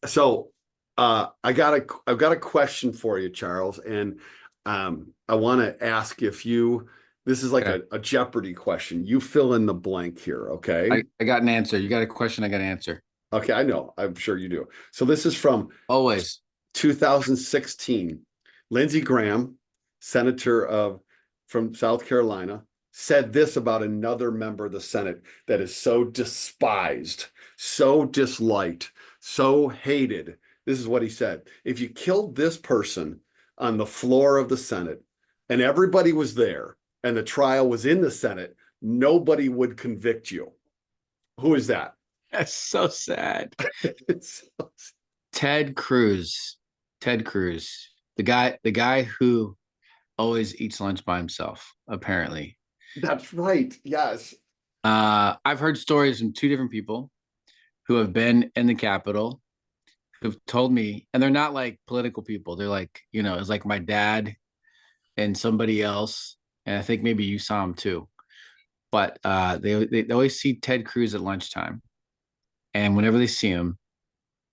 So I've got a question for you, Charles, and I want to ask if you this is like Okay. a Jeopardy question. You fill in the blank here, okay? I got an answer. You got a question, I got an answer. Okay, I know. I'm sure you do. So this is from Always. 2016. Lindsey Graham, senator of from South Carolina, said this about another member of the Senate that is so despised, so disliked, so hated. This is what he said. If you killed this person on the floor of the Senate and everybody was there and the trial was in the Senate, nobody would convict you. Who is that? That's so sad. It's, Ted Cruz. Ted Cruz. The guy who always eats lunch by himself, apparently. that's right. Yes. I've heard stories from two different people who have been in the Capitol who've told me, and they're not like political people. They're like, it's like my dad and somebody else. And I think maybe you saw him too. But they always see Ted Cruz at lunchtime. And whenever they see him,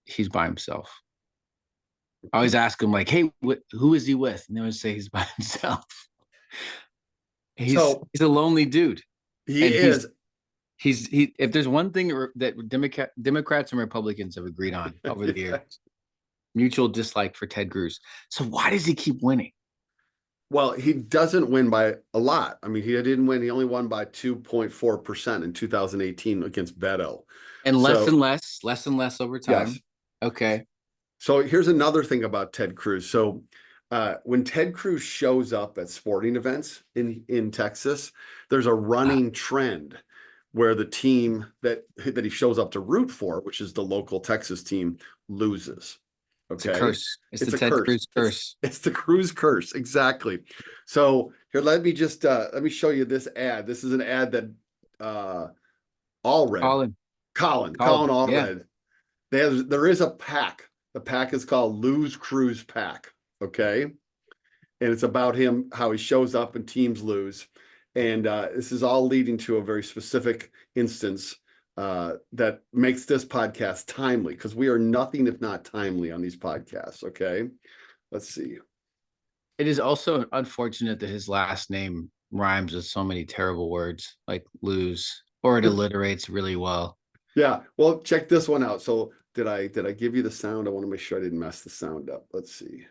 he's by himself. I always ask him like, "Hey, who is he with?" And they always say he's by himself. He's So he's a lonely dude, he and is. he. If there's one thing that Democrats and Republicans have agreed on over the years, mutual dislike for Ted Cruz. So why does he keep winning? Well, he doesn't win by a lot. I mean, he didn't win. He only won by 2.4% in 2018 against Beto. And So, less and less over yes. time. Okay. So here's another thing about Ted Cruz. So when Ted Cruz shows up at sporting events in Texas, there's a running trend where the team that he shows up to root for, which is the local Texas team, loses. It's a Okay. curse. It's It's the a Ted curse. Cruz curse. It's the Cruz curse. Exactly. So here, let me show you this ad. This is an ad that Allred, Colin. Colin Colin. Yeah. Allred. There is a pack. The pack is called Lose Cruz Pack. Okay. And it's about him, how he shows up and teams lose. And this is all leading to a very specific instance that makes this podcast timely, because we are nothing if not timely on these podcasts. Okay. Let's see. It is also unfortunate that his last name rhymes with so many terrible words like lose, or it alliterates really well. Yeah. Well, check this one out. So did I give you the sound? I want to make sure I didn't mess the sound up. Let's see.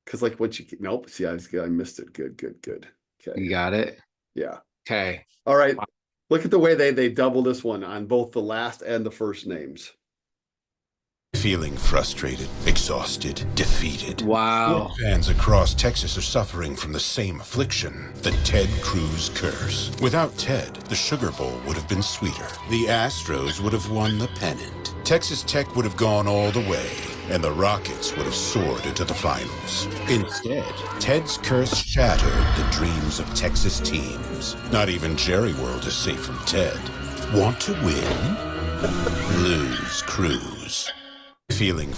Because like once you nope. See, I missed it. Good. Okay. You got it? Yeah. Okay. All right. Look at the way they double this one on both the last and the first names. Feeling frustrated, exhausted, defeated. Wow. Fans across Texas are suffering from the same affliction, the Ted Cruz curse. Without Ted, the Sugar Bowl would have been sweeter. The Astros would have won the pennant. Texas Tech would have gone all the way, and the Rockets would have soared into the finals. Instead, Ted's curse shattered the dreams of Texas teams. Not even Jerry World is safe from Ted. Want to win? Lose Cruz. Feeling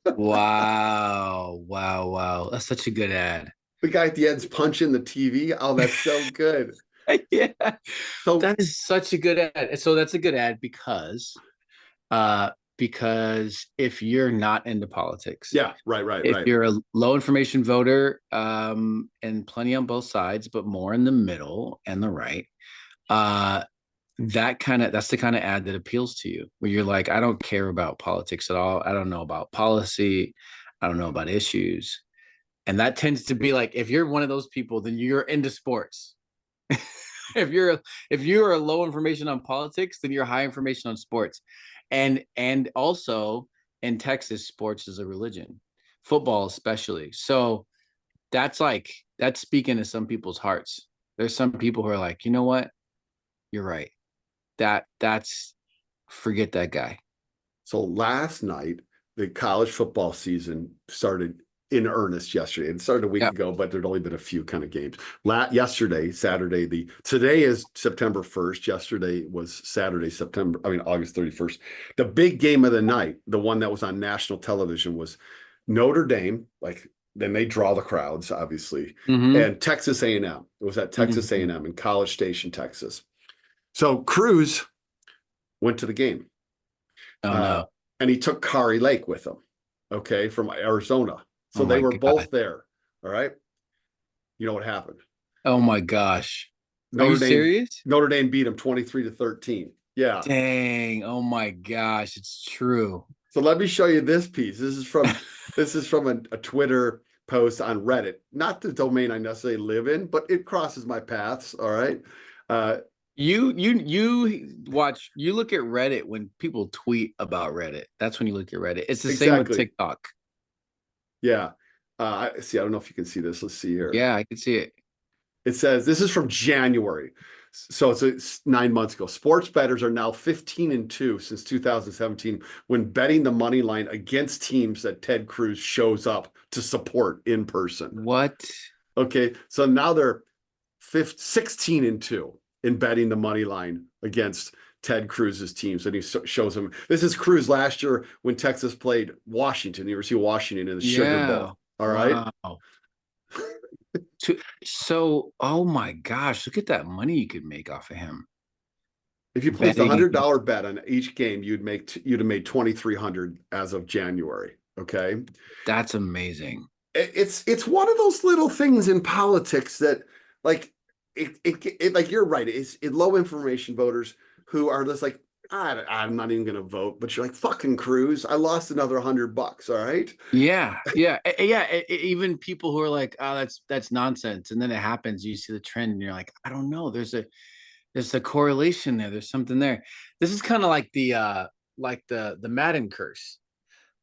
Wow. That's such a good ad. The guy at the end's punching the TV. Oh, that's so good. Yeah. So That is such a good ad. So that's a good ad because if you're not into politics, yeah, right. if you're a low information voter, and plenty on both sides, but more in the middle and the right, that's the kind of ad that appeals to you, where you're like, I don't care about politics at all. I don't know about policy. I don't know about issues. And that tends to be like, if you're one of those people, then you're into sports. If you're a low information on politics, then you're high information on sports. And also in Texas, sports is a religion, football especially. So that's speaking to some people's hearts. There's some people who are like, you know what? You're right. That's forget that guy. So last night, the college football season started in earnest yesterday. It started a week Yeah. ago, but there'd only been a few kind of games. Yesterday, Saturday, today is September 1st. Yesterday was Saturday, August 31st. The big game of the night, the one that was on national television, was Notre Dame. Like, then they draw the crowds, obviously, and Texas A&M. It was at Texas A&M in College Station, Texas. So Cruz went to the game. Oh Uh, no. and he took Kari Lake with him, okay, from Arizona. So Oh they my were God. both there. All right. You know what happened? Oh my gosh. Are you Notre Dame, serious? Notre Dame beat him 23-13. Yeah. Dang. Oh my gosh. It's true. So let me show you this piece. This is from a Twitter post on Reddit, not the domain I necessarily live in, but it crosses my paths. All right. You look at Reddit when people tweet about Reddit. That's when you look at Reddit. It's the same with Exactly. TikTok. Yeah. See, I don't know if you can see this. Let's see here. Yeah, I can see it. It says this is from January. So it's 9 months ago. Sports bettors are now 15-2 since 2017 when betting the money line against teams that Ted Cruz shows up to support in person. What? Okay, so now they're 16-2 in betting the money line against Ted Cruz's teams, and he shows them. This is Cruz last year when Texas played Washington. You ever see Washington in the Sugar Bowl? All right. Wow. So, oh my gosh, look at that money you could make off of him. If you placed a Betting against- $100 bet on each game, you'd have made 2,300 as of January. Okay, That's amazing. it's one of those little things in politics that, like, it like you're right. It's low information voters who are just like, I'm not even going to vote. But you're like, fucking Cruz, I lost another $100. All right. Yeah. Even people who are like, oh, that's nonsense. And then it happens, you see the trend and you're like, I don't know. There's a correlation there. There's something there. This is kind of like the Madden curse.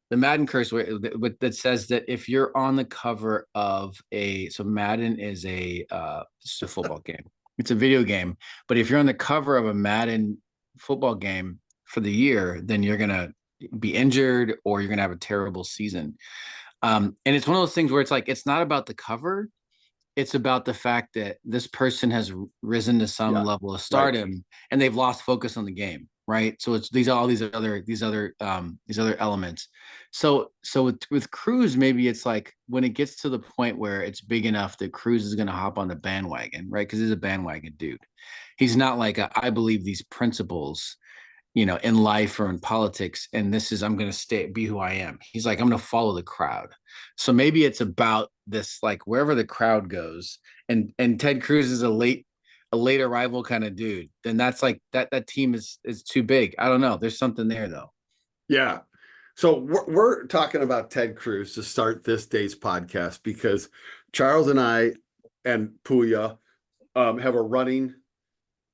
The Madden curse that says that if you're on the cover of so Madden is it's a football game. It's a video game. But if you're on the cover of a Madden football game for the year, then you're going to be injured or you're going to have a terrible season. And it's one of those things where it's like, it's not about the cover. It's about the fact that this person has risen to some level of stardom and they've lost focus on the game. Right. So it's these other elements. So with Cruz, maybe it's like when it gets to the point where it's big enough that Cruz is going to hop on the bandwagon, right? Because he's a bandwagon dude. He's not like I believe these principles, in life or in politics, and I'm going to be who I am. He's like, I'm going to follow the crowd. So maybe it's about this, like wherever the crowd goes, and Ted Cruz is a late arrival kind of dude, then that's like that team is too big. I don't know. There's something there though. Yeah. So we're talking about Ted Cruz to start this day's podcast because Charles and I and Puya have a running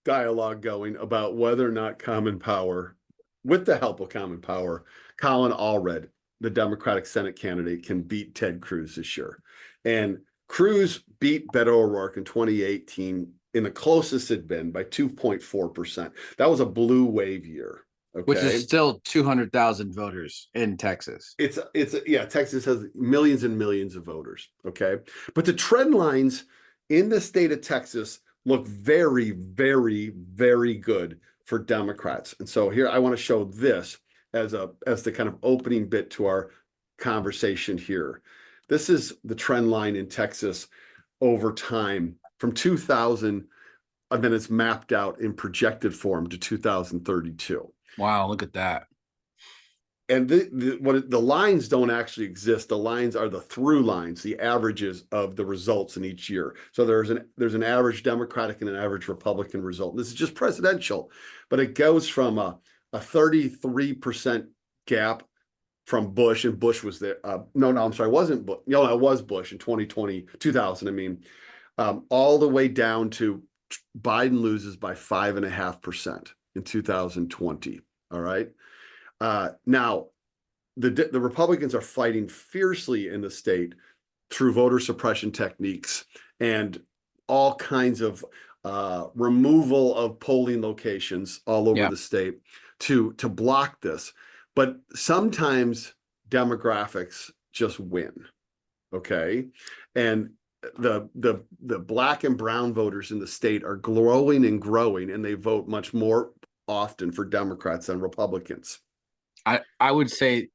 dialogue going about whether or not Common Power, with the help of Common Power, Colin Allred, the Democratic Senate candidate, can beat Ted Cruz this year. And Cruz beat Beto O'Rourke in 2018 in the closest it'd been by 2.4%. That was a blue wave year. Okay. Which is still 200,000 voters in Texas. Texas has millions and millions of voters. Okay. But the trend lines in the state of Texas look very, very, very good for Democrats. And so here I want to show this as the kind of opening bit to our conversation here. This is the trend line in Texas over time from 2000, and then it's mapped out in projected form to 2032. Wow, look at that. And the lines don't actually exist. The lines are the through lines, the averages of the results in each year. So there's an average Democratic and an average Republican result. This is just presidential, but it goes from a 33% gap from Bush, and Bush was there. No, I'm sorry, it wasn't Bush. No, it was Bush in 2000. I mean, all the way down to Biden loses by 5.5% in 2020. All right. Now, the Republicans are fighting fiercely in the state through voter suppression techniques and all kinds of removal of polling locations all over the state to block this. But sometimes demographics just win. Okay. And the black and brown voters in the state are growing and growing, and they vote much more often for Democrats than Republicans. I would say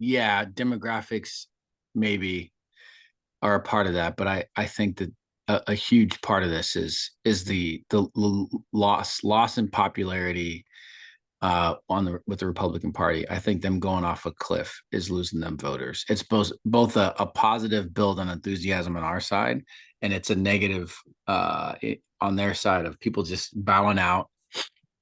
demographics maybe are a part of that, but I think that a huge part of this is the loss in popularity with the Republican Party. I think them going off a cliff is losing them voters. It's both a positive build on enthusiasm on our side, and it's a negative on their side of people just bowing out,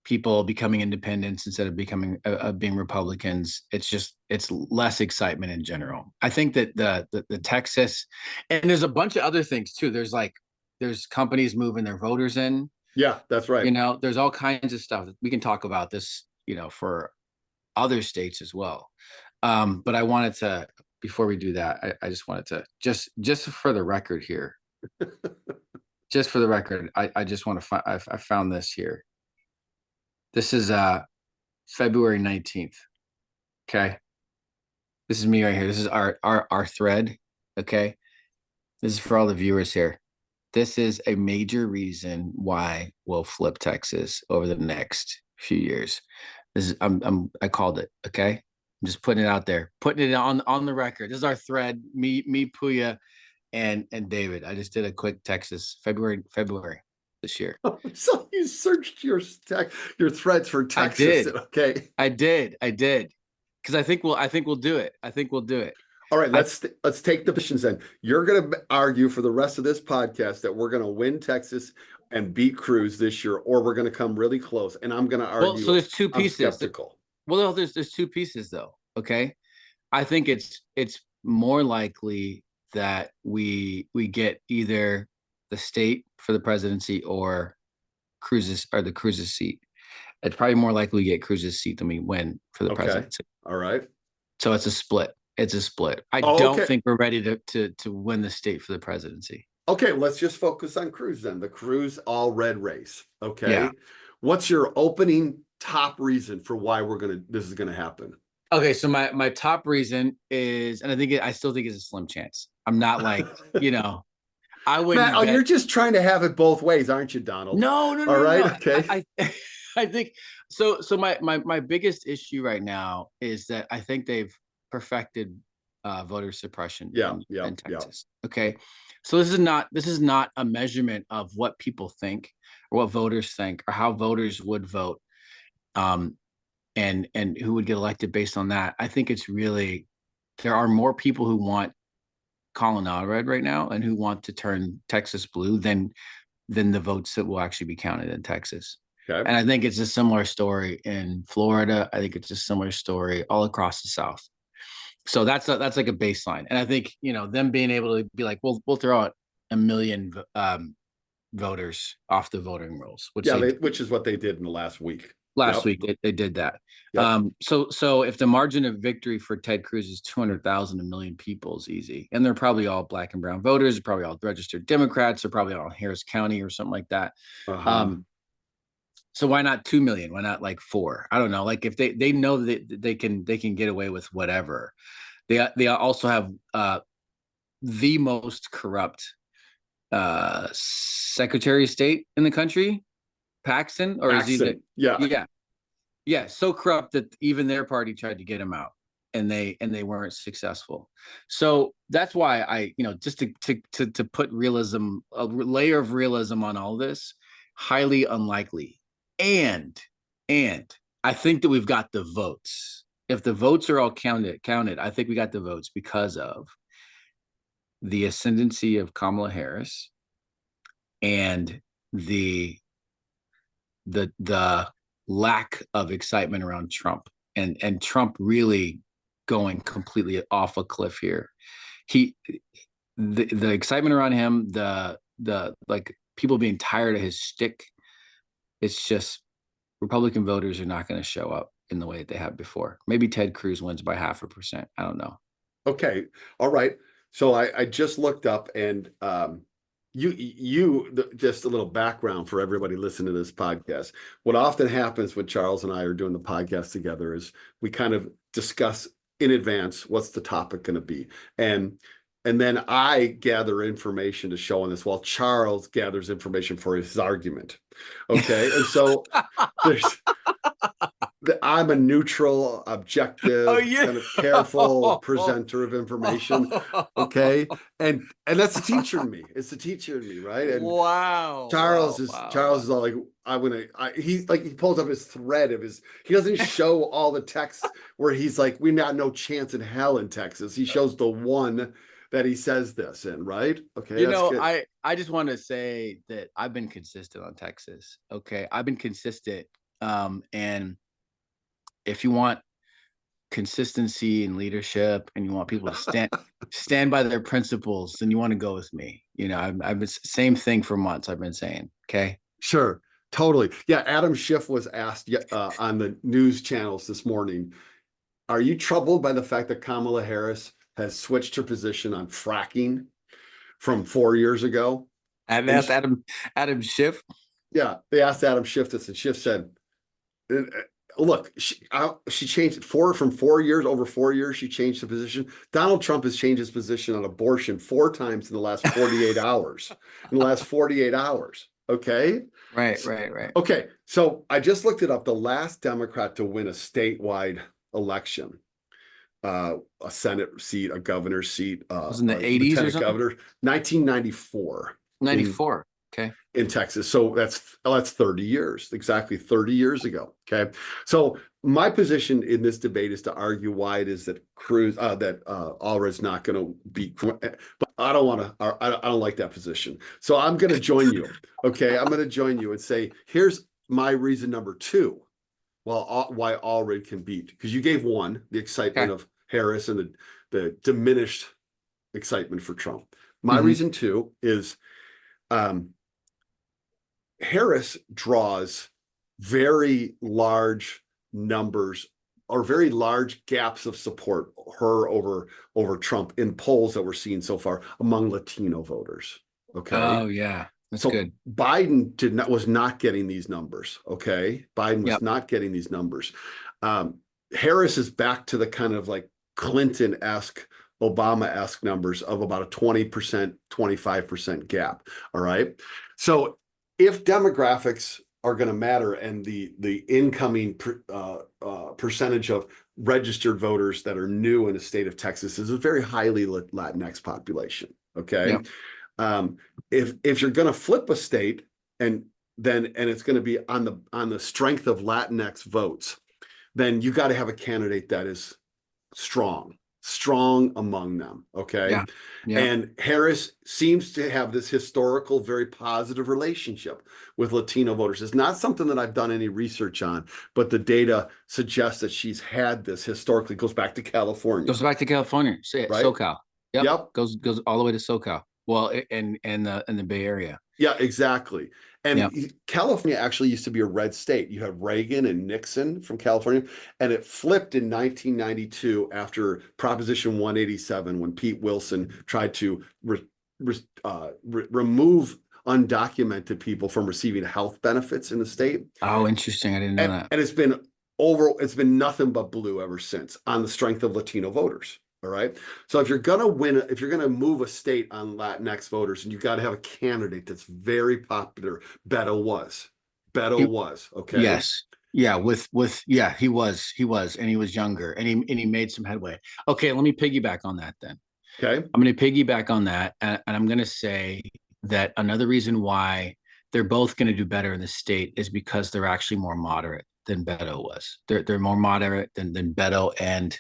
people becoming independents instead of becoming being Republicans. It's less excitement in general. I think that the Texas, and there's a bunch of other things too. There's companies moving their voters in. Yeah, that's right. There's all kinds of stuff. We can talk about this, for other states as well. But I wanted to, before we do that, I just wanted to just for the record here, just for the record, I just want to I found this here. This is February 19th. Okay. This is me right here. This is our thread. Okay. This is for all the viewers here. This is a major reason why we'll flip Texas over the next few years. This is I called it. Okay. I'm just putting it out there, putting it on the record. This is our thread. Me, Puya, and David. I just did a quick Texas February this year. So you searched your threads for Texas. I did. Okay. I did. Because I think we'll do it. I think we'll do it. All right, let's take the positions then. You're going to argue for the rest of this podcast that we're going to win Texas and beat Cruz this year, or we're going to come really close. And I'm going to argue. Well, so there's two pieces. I'm skeptical. Well, there's two pieces though. Okay, I think it's more likely that we get either the state for the presidency or the Cruz's seat. It's probably more likely we get Cruz's seat than we win for the presidency. All right. So it's a split. I don't think we're ready to win the state for the presidency. Okay, let's just focus on Cruz then. The Cruz all red race. Okay. Yeah. What's your opening top reason for why this is gonna happen? Okay, so my top reason is, and I still think it's a slim chance. I'm not like, I wouldn't. Matt, you're just trying to have it both ways, aren't you, Donald? No. All right. No. Okay. I think so. So my biggest issue right now is that I think they've perfected voter suppression in Texas. Yeah. Okay. So this is not a measurement of what people think or what voters think or how voters would vote and who would get elected based on that. I think it's really, there are more people who want Colorado red right now and who want to turn Texas blue than the votes that will actually be counted in Texas. Okay. And I think it's a similar story in Florida. I think it's a similar story all across the South. So that's like a baseline. And I think, them being able to be like, we'll throw out 1 million voters off the voting rolls, which is what they did in the last week. Last week they did that. Yep. So if the margin of victory for Ted Cruz is 200,000, 1 million people is easy. And they're probably all black and brown voters. They're probably all registered Democrats. They're probably all in Harris County or something like that. Uh-huh. So why not 2 million? Why not like 4? I don't know. Like if they know that they can get away with whatever. They also have the most corrupt Secretary of State in the country, Paxton, or is he? Yeah. So corrupt that even their party tried to get him out, and they weren't successful. So that's why I, just to put realism, a layer of realism on all this, highly unlikely. And I think that we've got the votes. If the votes are all counted, I think we got the votes because of the ascendancy of Kamala Harris and the lack of excitement around Trump and Trump really going completely off a cliff here. The excitement around him, the like people being tired of his shtick. It's just Republican voters are not going to show up in the way that they have before. Maybe Ted Cruz wins by 0.5%. I don't know. Okay. All right. So I just looked up and just a little background for everybody listening to this podcast. What often happens when Charles and I are doing the podcast together is we kind of discuss in advance what's the topic going to be. And then I gather information to show on this while Charles gathers information for his argument. Okay. And so I'm a neutral, Oh, objective, yeah. kind of careful presenter of information. Okay. And that's the teacher in me. It's the teacher in me, right? And Wow. Charles Wow. is Wow. Charles is all like, he pulls up his thread of his, he doesn't show all the texts where he's like, we not no chance in hell in Texas. He shows the one that he says this in, right? Okay, You that's know, good. I just want to say that I've been consistent on Texas. Okay. I've been consistent. And if you want consistency and leadership and you want people to stand by their principles, then you want to go with me. You know, I've been same thing for months. I've been saying, okay. Sure, totally. Yeah, Adam Schiff was asked on the news channels this morning, are you troubled by the fact that Kamala Harris has switched her position on fracking from 4 years ago? And that's Adam Schiff. Yeah, they asked Adam Schiff this, and Schiff said, look, she changed it from 4 years, over 4 years, she changed the position. Donald Trump has changed his position on abortion 4 times in the last 48 hours. In the last 48 hours. Okay. Right. Okay. So I just looked it up. The last Democrat to win a statewide election, a Senate seat, a governor's seat, was in the 80s or something? governor, 1994. 94. Okay. In Texas. So that's 30 years, exactly 30 years ago. Okay. So my position in this debate is to argue why it is that Allred's not going to beat, but I don't like that position. So I'm going to join you. Okay. I'm going to join you and say, here's my reason number two. Well, why Allred can beat, because you gave one, the excitement of Harris and the diminished excitement for Trump. My reason two is, Harris draws very large numbers or very large gaps of support over Trump in polls that we're seeing so far among Latino voters. Okay. Oh yeah, that's good. Biden was not getting these numbers. Okay. Biden was not getting these numbers. Harris is back to the kind of like Clinton-esque, Obama-esque numbers of about a 20%, 25% gap. All right. So if demographics are going to matter and the incoming percentage of registered voters that are new in the state of Texas is a very highly Latinx population. Okay. If you're going to flip a state and it's going to be on the strength of Latinx votes, then you got to have a candidate that is strong among them. Okay. And Harris seems to have this historical, very positive relationship with Latino voters. It's not something that I've done any research on, but the data suggests that she's had this historically. It goes back to California. Say it, right? SoCal. Yep. Goes all the way to SoCal. Well, in the Bay Area. Yeah, exactly. And California actually used to be a red state. You have Reagan and Nixon from California, and it flipped in 1992 after Proposition 187, when Pete Wilson tried to remove undocumented people from receiving health benefits in the state. Oh, interesting. I didn't know that. And it's been nothing but blue ever since on the strength of Latino voters. All right. So if you're going to move a state on Latinx voters, and you got to have a candidate that's very popular. Beto was. Okay. Yes. Yeah. He was, and he was younger, and he made some headway. Okay. Let me piggyback on that then. Okay. I'm going to piggyback on that. And I'm going to say that another reason why they're both going to do better in the state is because they're actually more moderate than Beto was. They're more moderate than Beto, and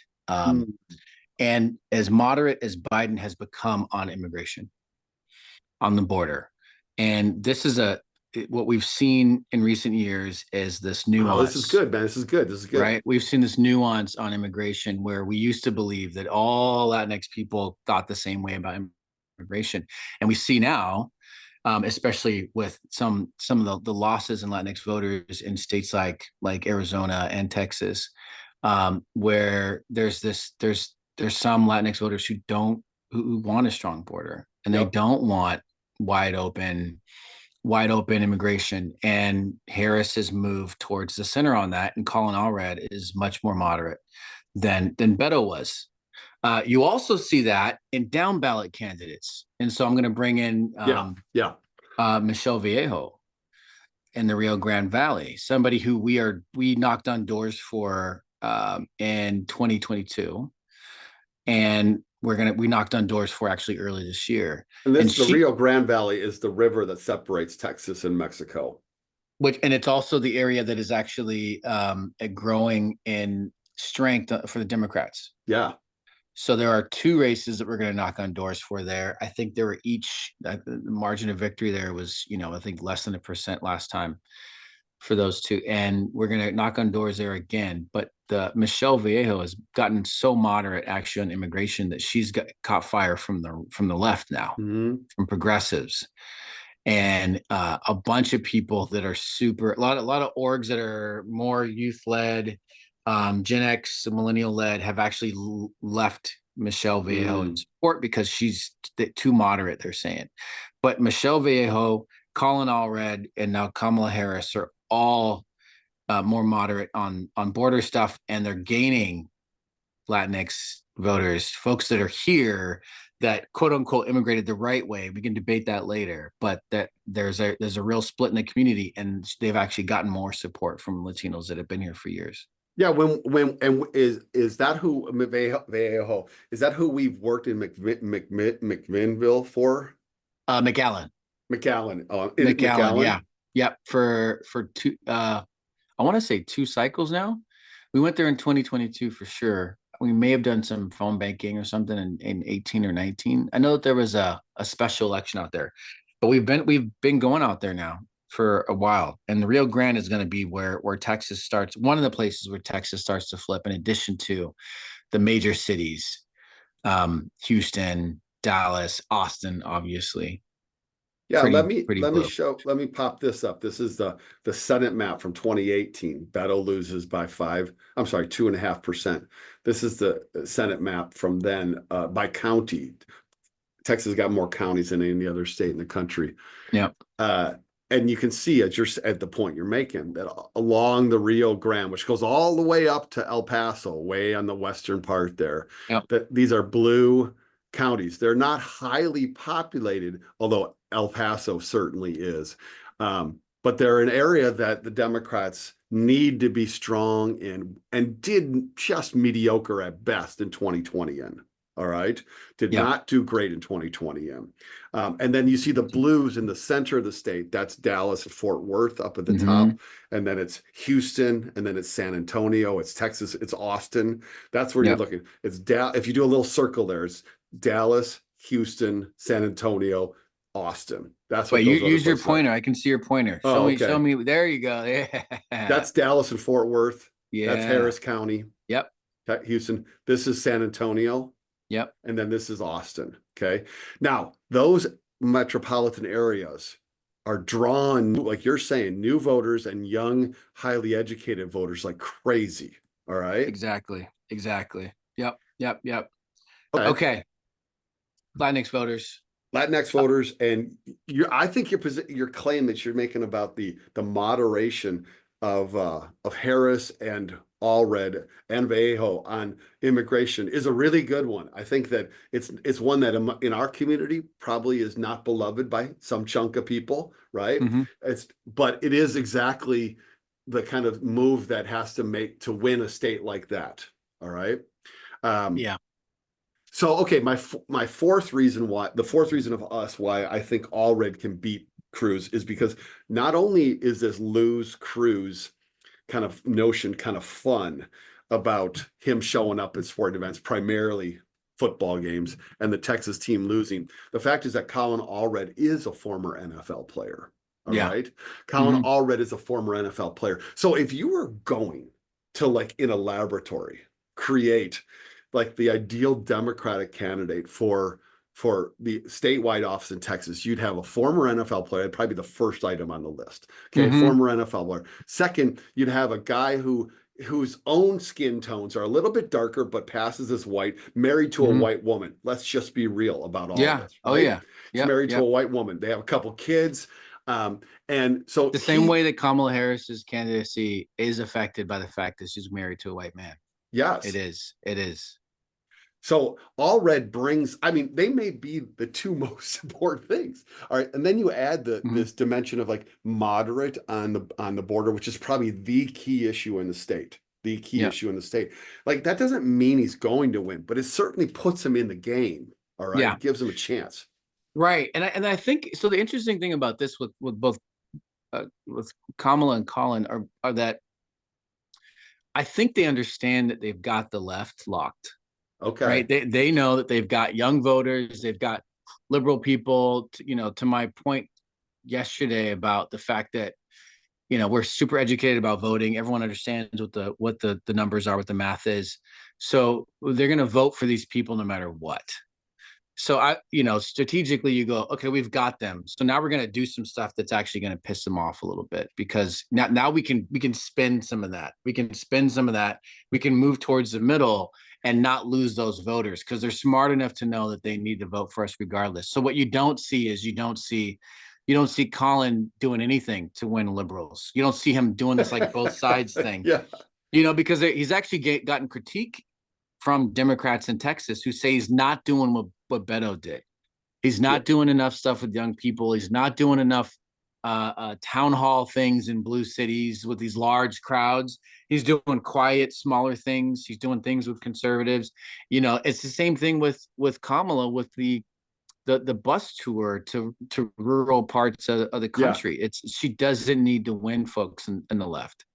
as moderate as Biden has become on immigration, on the border. And this is what we've seen in recent years is this nuance. Oh, this is good, man. This is good. Right? We've seen this nuance on immigration where we used to believe that all Latinx people thought the same way about immigration. And we see now, especially with some of the losses in Latinx voters in states like Arizona and Texas, where there's some Latinx voters who want a strong border, and they don't want wide open immigration. And Harris has moved towards the center on that, and Colin Allred is much more moderate than Beto was. You also see that in down ballot candidates, and so I'm going to bring in Michelle Viejo. in the Rio Grande Valley, somebody who we knocked on doors for in 2022, and we knocked on doors for actually early this year. And And the Rio Grande Valley is the river that separates Texas and Mexico. and it's also the area that is actually growing in strength for the Democrats. Yeah. So there are two races that we're going to knock on doors for there. I think they were the margin of victory there was, I think less than 1% last time for those two. And we're going to knock on doors there again. But Michelle Vallejo has gotten so moderate actually on immigration that she's caught fire from the left now, from progressives. And a bunch of people that are a lot of orgs that are more youth led, Gen X, millennial led, have actually left Michelle Vallejo in support because she's too moderate, they're saying. But Michelle Vallejo, Colin Allred, and now Kamala Harris are all more moderate on border stuff, and they're gaining Latinx voters, folks that are here that quote unquote immigrated the right way. We can debate that later, but that there's a real split in the community, and they've actually gotten more support from Latinos that have been here for years. Yeah, is that who Vallejo, is that who we've worked in McMinnville for? McAllen. McAllen, yeah. Yep. For two I want to say 2 cycles now. We went there in 2022 for sure. We may have done some phone banking or something in 18 or 19. I know that there was a special election out there, but we've been going out there now for a while. And the Rio Grande is going to be where Texas starts. One of the places where Texas starts to flip, in addition to the major cities, Houston, Dallas, Austin, obviously. Yeah, let me pop this up. This is the Senate map from 2018. Beto loses by 2.5%. This is the Senate map from then by county. Texas got more counties than any other state in the country. Yeah. And you can see at the point you're making that along the Rio Grande, which goes all the way up to El Paso, way on the western part there, that these are blue counties. They're not highly populated, although El Paso certainly is. But they're an area that the Democrats need to be strong in, and did just mediocre at best in 2020 in. All right. Did not do great in 2020 in. And then you see the blues in the center of the state. That's Dallas and Fort Worth up at the top. And then it's Houston, and then it's San Antonio, it's Texas, it's Austin. That's where you're looking. It's if you do a little circle there, it's Dallas, Houston, San Antonio, Austin. That's what. Wait, you use your pointer. I can see your pointer. Show me. There you go. Yeah. That's Dallas and Fort Worth. Yeah. That's Harris County. Yep. Houston. This is San Antonio. Yep. And then this is Austin. Okay. Now, those metropolitan areas are drawn, like you're saying, new voters and young, highly educated voters like crazy. All right. Exactly. Yep. Okay. Latinx voters. And I think your claim that you're making about the moderation of Harris and Allred and Vallejo on immigration is a really good one. I think that it's one that in our community probably is not beloved by some chunk of people, right? But it is exactly the kind of move that has to make to win a state like that. All right. Yeah. So, okay, my fourth reason why I think Allred can beat Cruz is because not only is this lose Cruz kind of notion kind of fun about him showing up at sporting events, primarily football games, and the Texas team losing. The fact is that Colin Allred is a former NFL player. All right. Colin Allred is a former NFL player. So if you were going to, like, in a laboratory, create like the ideal Democratic candidate for the statewide office in Texas, you'd have a former NFL player. It'd probably be the first item on the list. Okay, former NFL player. Second, you'd have a guy whose own skin tones are a little bit darker but passes as white, married to a white woman. Let's just be real about all of this. Right? Oh yeah. He's married to a white woman. They have a couple kids. And so the same way that Kamala Harris's candidacy is affected by the fact that she's married to a white man. Yes. It is. So all red brings, I mean, they may be the two most important things. All right. And then you add this dimension of like moderate on the border, which is probably the key issue in the state. The key issue in the state. Like that doesn't mean he's going to win, but it certainly puts him in the game. All right. Yeah. It gives him a chance. Right. And I think so. The interesting thing about this with both with Kamala and Colin are that I think they understand that they've got the left locked. Okay. Right. They know that they've got young voters, they've got liberal people, to my point yesterday about the fact that, we're super educated about voting. Everyone understands what the numbers are, what the math is. So they're going to vote for these people no matter what. So strategically you go, okay, we've got them. So now we're going to do some stuff that's actually going to piss them off a little bit, because now we can spend some of that. We can spend some of that. We can move towards the middle and not lose those voters, because they're smart enough to know that they need to vote for us regardless. So what you don't see is you don't see Colin doing anything to win liberals. You don't see him doing this like both sides thing. Yeah. Because he's actually gotten critique from Democrats in Texas who say he's not doing what Beto did. He's not doing enough stuff with young people. He's not doing enough town hall things in blue cities with these large crowds. He's doing quiet, smaller things. He's doing things with conservatives. It's the same thing with Kamala, with the bus tour to rural parts of the country. She doesn't need to win folks in the left.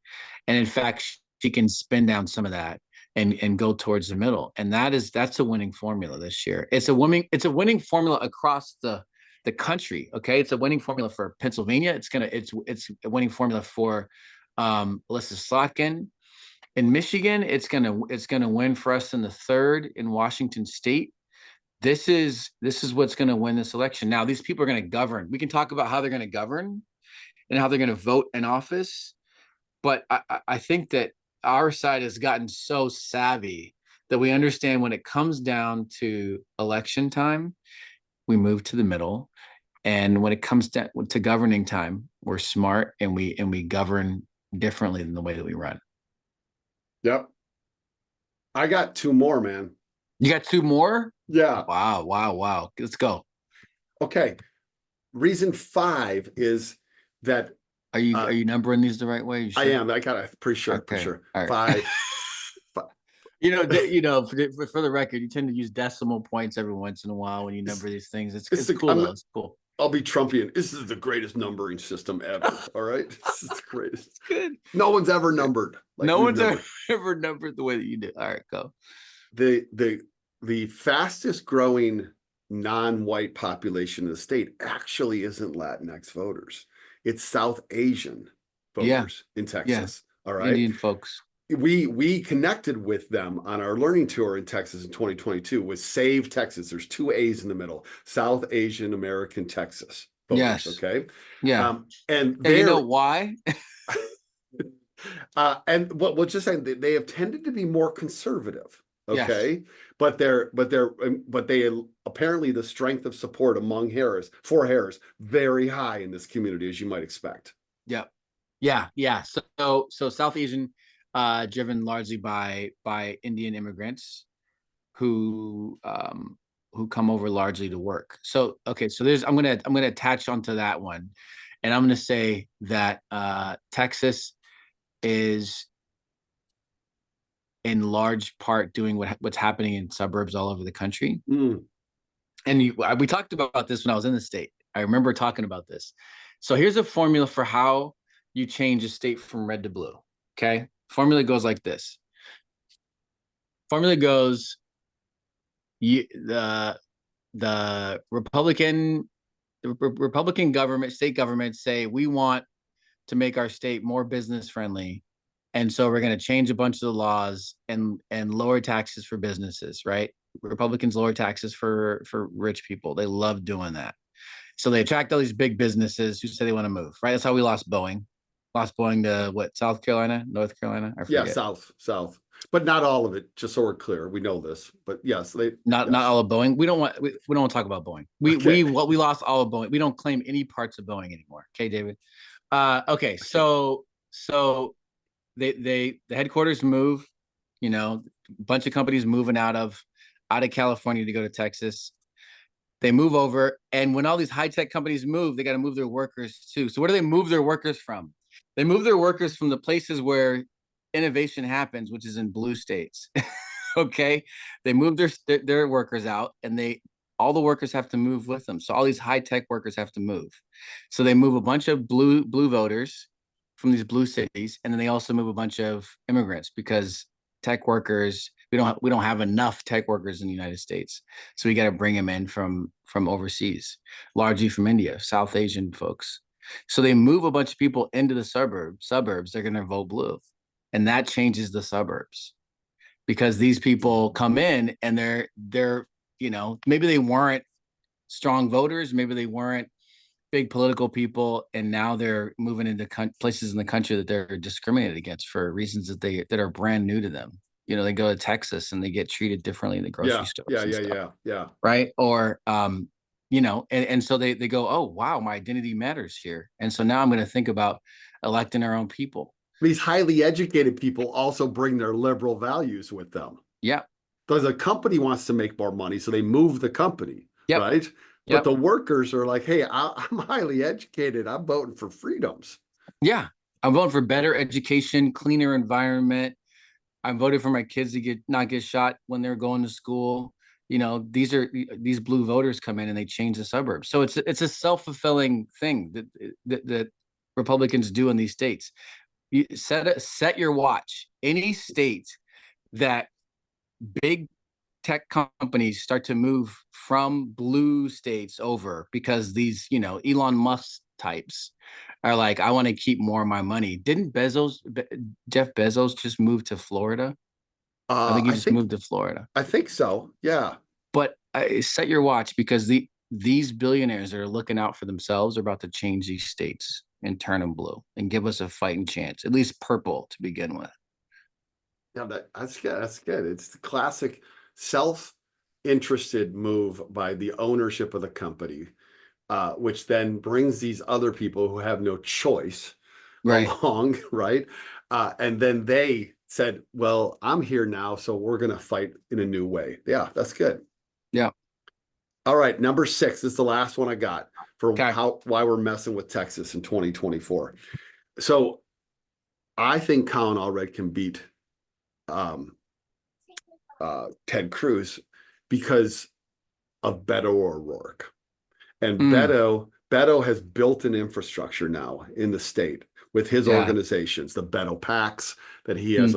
And in fact, she can spin down some of that and go towards the middle. And that's a winning formula this year. It's a winning formula across the country. Okay. It's a winning formula for Pennsylvania. It's a winning formula for Alyssa Slotkin. In Michigan, it's gonna win for us in the third in Washington State. This is what's going to win this election. Now, these people are going to govern. We can talk about how they're going to govern and how they're going to vote in office. But I think that our side has gotten so savvy that we understand when it comes down to election time, we move to the middle. And when it comes to governing time, we're smart and we govern differently than the way that we run. Yep. I got two more, man. You got two more? Yeah. Wow. Let's go. Okay. Reason 5 is that. Are you numbering these the right way? I am. I got it. Pretty sure. Okay. For sure. All right. 5. For the record, you tend to use decimal points every once in a while when you number these things. It's cool. It's cool. I'll be Trumpian. This is the greatest numbering system ever. All right. This is the greatest. It's good. No one's ever numbered. No one's ever numbered the way that you do. All right, go. The fastest growing non-white population in the state actually isn't Latinx voters. It's South Asian voters in Texas. All right. Indian folks. We connected with them on our learning tour in Texas in 2022 with Save Texas. There's 2 A's in the middle. South Asian American Texas voters. Yes. Okay. Yeah. And you know why? And what we'll just say, they have tended to be more conservative. Okay. Yes. But they apparently the strength of support among for Harris, very high in this community, as you might expect. Yeah. So South Asian, driven largely by Indian immigrants who come over largely to work. So okay, so I'm gonna attach onto that one, and I'm gonna say that Texas is in large part doing what's happening in suburbs all over the country. And we talked about this when I was in the state. I remember talking about this. So here's a formula for how you change a state from red to blue. Okay. Formula goes like this. Formula goes, the Republican government, state governments say, we want to make our state more business friendly. And so we're going to change a bunch of the laws and lower taxes for businesses, right? Republicans lower taxes for rich people. They love doing that. So they attract all these big businesses who say they want to move, right? That's how we lost Boeing. Lost Boeing to what, South Carolina, North Carolina? I forget. Yeah, South. But not all of it, just so we're clear. We know this. But yes, not all of Boeing. We don't want to talk about Boeing. We lost all of Boeing. We don't claim any parts of Boeing anymore. Okay, David. Okay, so the headquarters move, a bunch of companies moving out of out of California to go to Texas. They move over, and when all these high-tech companies move, they got to move their workers too. So where do they move their workers from? They move their workers from the places where innovation happens, which is in blue states. Okay, they move their workers out, and all the workers have to move with them. So all these high-tech workers have to move. So they move a bunch of blue voters from these blue cities, and then they also move a bunch of immigrants because tech workers, we don't have enough tech workers in the United States, so we got to bring them in from overseas, largely from India, South Asian folks. So they move a bunch of people into the suburbs. They're going to vote blue, and that changes the suburbs because these people come in and they're maybe they weren't strong voters, maybe they weren't big political people, and now they're moving into places in the country that they're discriminated against for reasons that are brand new to them. They go to Texas and they get treated differently in the grocery stores. Yeah. Right. Or, and so they go, oh, wow, my identity matters here. And so now I'm going to think about electing our own people. These highly educated people also bring their liberal values with them. Yeah. Because a company wants to make more money, so they move the company, right? But the workers are like, hey, I'm highly educated. I'm voting for freedoms. Yeah. I'm voting for better education, cleaner environment. I voted for my kids to not get shot when they're going to school. These blue voters come in and they change the suburbs. So it's a self-fulfilling thing that Republicans do in these states. You set your watch. Any state that big tech companies start to move from blue states over because these, Elon Musk types are like, I want to keep more of my money. Didn't Jeff Bezos just move to Florida? I think he moved to Florida. I think so. Yeah. But set your watch because these billionaires that are looking out for themselves are about to change these states and turn them blue and give us a fighting chance, at least purple to begin with. Yeah, that's good. That's good. It's the classic self-interested move by the ownership of the company, which then brings these other people who have no choice along, right? And then they said, well, I'm here now, so we're going to fight in a new way. Yeah, that's good. Yeah. All right, number 6 this is the last one I got for why we're messing with Texas in 2024. So I think Colin Allred can beat Ted Cruz because of Beto O'Rourke. And Beto has built an infrastructure now in the state with his organizations, the Beto PACs that he has,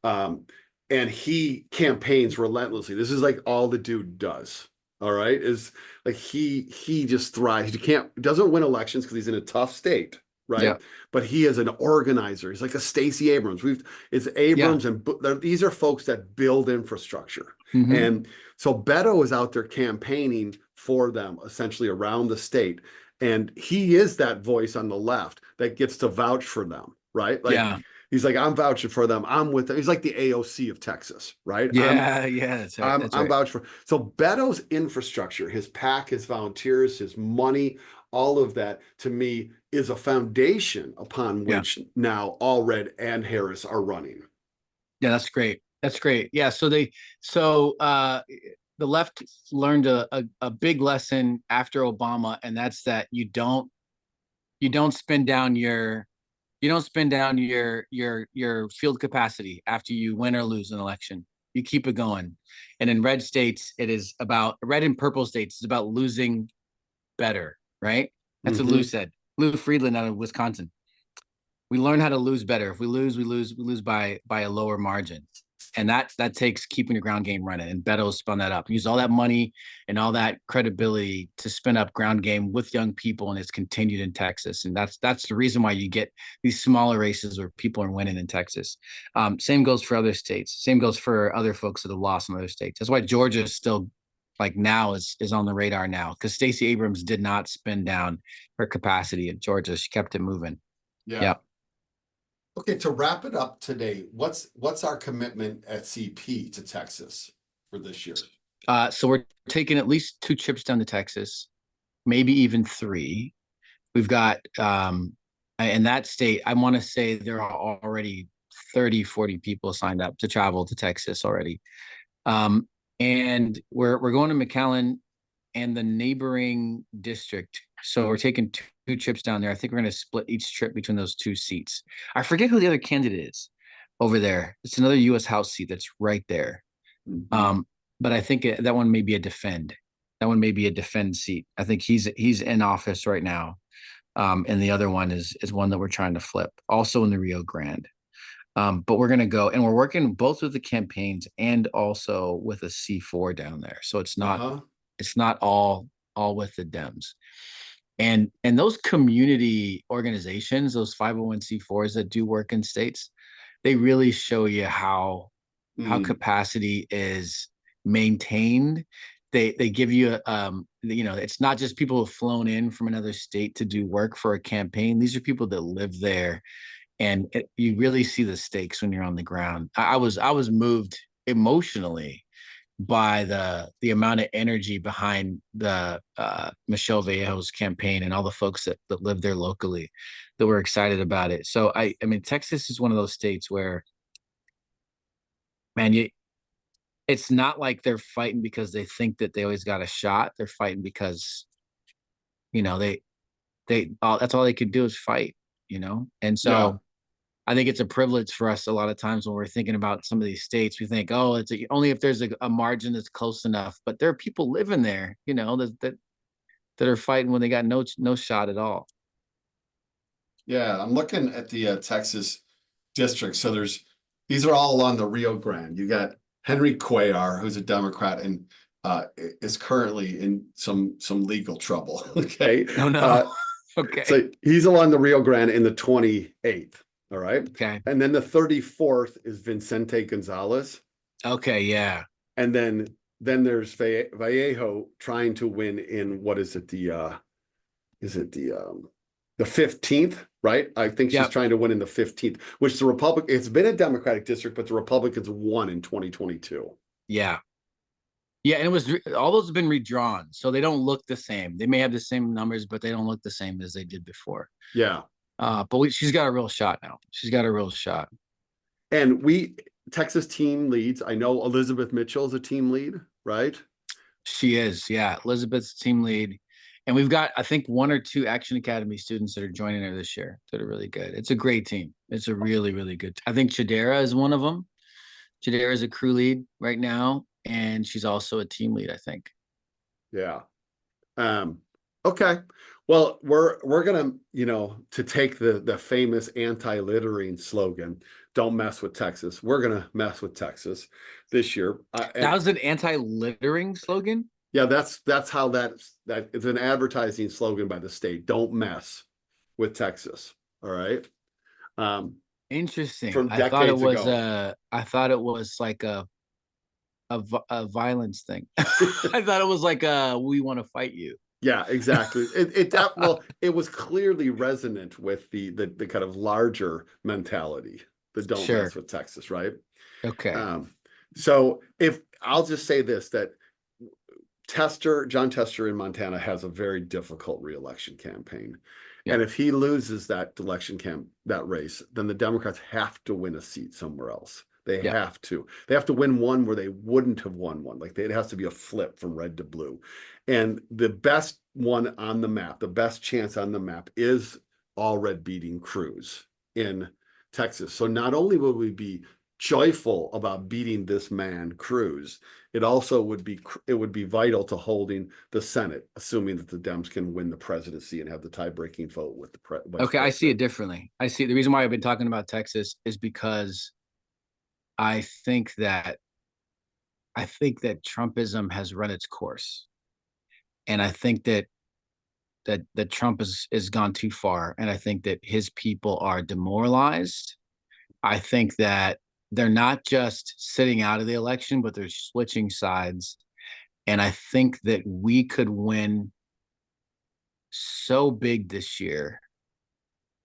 and he campaigns relentlessly. This is like all the dude does. All right, is like he just thrives. He doesn't win elections because he's in a tough state, right? Yeah. But he is an organizer. He's like a Stacey Abrams. It's Abrams, and these are folks that build infrastructure. And so Beto is out there campaigning for them, essentially around the state, and he is that voice on the left that gets to vouch for them, right? Like, he's like, I'm vouching for them. I'm with them. He's like the AOC of Texas, right? That's right. I'm vouching for. So Beto's infrastructure, his PAC, his volunteers, his money, all of that, to me, is a foundation upon which now Allred and Harris are running. Yeah, that's great. That's great. Yeah. So the left learned a big lesson after Obama, and that's that you don't spend down your field capacity after you win or lose an election. You keep it going. And in red states, red and purple states, it's about losing better, right? That's what Lou said. Lou Friedland out of Wisconsin. We learn how to lose better. If we lose, we lose by a lower margin. And that takes keeping your ground game running. And Beto spun that up. Used all that money and all that credibility to spin up ground game with young people, and it's continued in Texas. And that's the reason why you get these smaller races where people are winning in Texas. Same goes for other states. Same goes for other folks that have lost in other states. That's why Georgia is still now is on the radar now, because Stacey Abrams did not spin down her capacity in Georgia. She kept it moving. Yeah. Okay, to wrap it up today, what's our commitment at CP to Texas for this year? So we're taking at least 2 trips down to Texas, maybe even 3. We've got in that state, I want to say there are already 30, 40 people signed up to travel to Texas already. and we're going to McAllen and the neighboring district. So we're taking two trips down there. I think we're going to split each trip between those two seats. I forget who the other candidate is over there. It's another U.S. House seat that's right there. But I think that one may be a defend. That one may be a defend seat. I think he's in office right now. And the other one is one that we're trying to flip, also in the Rio Grande. But we're going to go, and we're working both with the campaigns and also with a C4 down there. So it's not all with the Dems. And those community organizations, those 501c4s that do work in states, they really show you how capacity is maintained. They give you it's not just people who've flown in from another state to do work for a campaign. These are people that live there, and you really see the stakes when you're on the ground. I was moved emotionally by the amount of energy behind the Michelle Vallejo's campaign and all the folks that live there locally that were excited about it. So I mean, Texas is one of those states where, man, it's not like they're fighting because they think that they always got a shot. They're fighting because, they that's all they could do is fight, And so I think it's a privilege for us a lot of times when we're thinking about some of these states. We think, oh, it's only if there's a margin that's close enough. But there are people living there, that are fighting when they got no shot at all. Yeah, I'm looking at the Texas district. So these are all along the Rio Grande. You got Henry Cuellar, who's a Democrat and is currently in some legal trouble. Okay. Oh no. Okay. So he's along the Rio Grande in the 28th. All right. Okay. And then the 34th is Vicente Gonzalez. Okay. Yeah. And then there's Vallejo trying to win in what is it? The 15th, right? I think she's trying to win in the 15th, which the Republican, it's been a Democratic district, but the Republicans won in 2022. Yeah. Yeah. And it was, all those have been redrawn. So they don't look the same. They may have the same numbers, but they don't look the same as they did before. Yeah. But she's got a real shot now. She's got a real shot. And Texas team leads. I know Elizabeth Mitchell is a team lead, right? She is. Yeah. Elizabeth's team lead. And we've got, I think, 1 or 2 Action Academy students that are joining her this year that are really good. It's a great team. It's a really, really good. I think Chidera is one of them. Chidera is a crew lead right now, and she's also a team lead, I think. Yeah. Okay. Well, we're gonna, to take the famous anti-littering slogan, "Don't mess with Texas." We're gonna mess with Texas this year. That was an anti-littering slogan? Yeah, that's how that it's an advertising slogan by the state. Don't mess with Texas. All right. Interesting. From I thought it was ago. I thought it was like a violence thing. I thought it was like we want to fight you. Yeah, exactly. It was clearly resonant with the kind of larger mentality, the don't mess with Texas, right? Okay. So if I'll just say this, that John Tester in Montana has a very difficult reelection campaign. Yeah. And if he loses that that race, then the Democrats have to win a seat somewhere else. They have to. They have to win one where they wouldn't have won one. Like it has to be a flip from red to blue. And the best one on the map, the best chance on the map is Allred beating Cruz in Texas. So not only will we be joyful about beating this man Cruz, it would be vital to holding the Senate, assuming that the Dems can win the presidency and have the tie-breaking vote with the president. Okay, I see it differently. I see the reason why I've been talking about Texas is because I think that Trumpism has run its course, and I think that Trump has gone too far, and I think that his people are demoralized. I think that they're not just sitting out of the election, but they're switching sides. And I think that we could win so big this year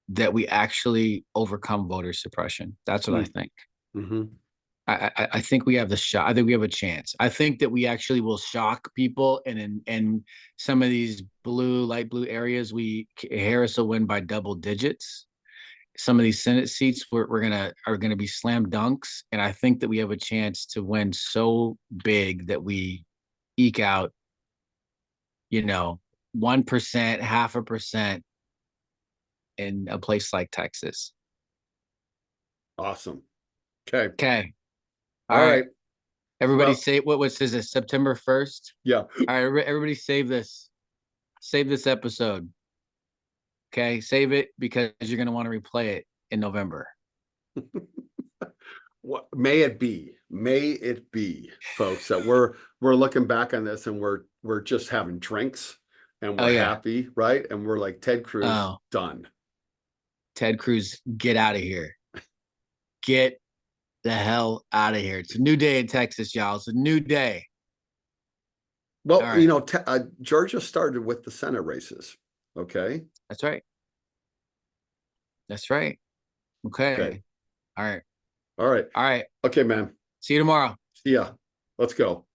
that we actually overcome voter suppression. That's what I think. Mm-hmm. I think we have the shot. I think we have a chance. I think that we actually will shock people. And in some of these light blue areas, Harris will win by double digits. some of these Senate seats are gonna be slam dunks, and I think that we have a chance to win so big that we eke out, 1%, 0.5% in a place like Texas. Awesome. Okay. Okay. All right. Everybody Well- say what is this? September 1st? Yeah. All right, everybody save this. Save this episode. Okay, save it because you're gonna want to replay it in November. What may it be, folks, that we're looking back on this and we're just having drinks and we're happy, right? And we're like, Ted Cruz, done. Ted Cruz, get out of here. Get the hell out of here. It's a new day in Texas, y'all. It's a new day. Well, right. Georgia started with the Senate races. Okay. That's right. That's right. Okay. All right. All right. All right. Okay, man. See you tomorrow. See ya. Let's go.